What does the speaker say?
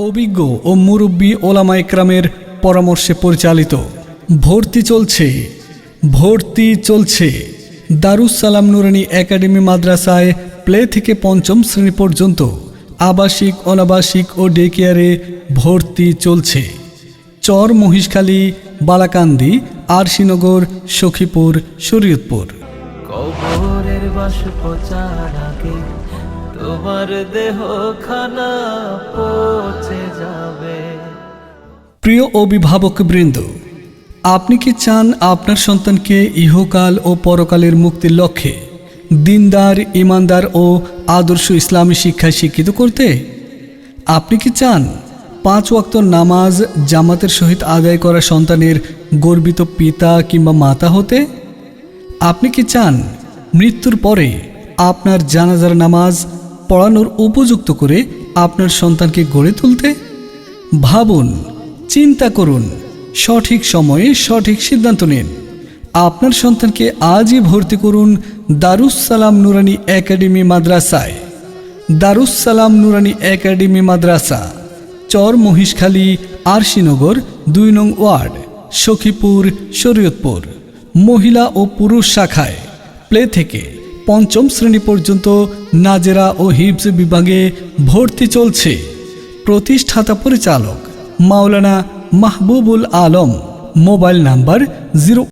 অভিজ্ঞ ও মুরব্বী ওলামা ইকরামের পরামর্শে পরিচালিত ভর্তি চলছে দারুস সালাম নুরানী একাডেমি মাদ্রাসায় প্লে থেকে পঞ্চম শ্রেণী পর্যন্ত আবাসিক অনাবাসিক ও ডে কেয়ারে ভর্তি চলছে। চর মহিষখালী, বালাকান্দি, আরশিনগর, সখীপুর, শরীয়তপুর। কবরের বাস পচার আগে তোমার দেহ খানা পচে যাবে। প্রিয় অভিভাবকবৃন্দ, আপনি কি চান আপনার সন্তানকে ইহকাল ও পরকালের মুক্তির লক্ষ্যে দিনদার, ইমানদার ও আদর্শ ইসলামী শিক্ষায় শিক্ষিত করতে? আপনি কি চান 5 ওয়াক্ত নামাজ জামাতের সহিত আদায় করা সন্তানের গর্বিত পিতা কিংবা মাতা হতে? আপনি কি চান মৃত্যুর পরে আপনার জানাজার নামাজ পড়ানোর উপযুক্ত করে আপনার সন্তানকে গড়ে তুলতে? ভাবুন, চিন্তা করুন, সঠিক সময়ে সঠিক সিদ্ধান্ত নিন। আপনার সন্তানকে আজই ভর্তি করুন দারুস সালাম নুরানী একাডেমি মাদ্রাসায়। দারুস সালাম নুরানী একাডেমি মাদ্রাসা, চর মহিষখালী, আরশিনগর 2 নং ওয়ার্ড, সখীপুর, শরীয়তপুর। মহিলা ও পুরুষ শাখায় প্লে থেকে পঞ্চম শ্রেণী পর্যন্ত নাজেরা ও হিফজ বিভাগে ভর্তি চলছে। প্রতিষ্ঠাতা পরিচালক মাওলানা মাহবুবুল আলম। Mobile number 0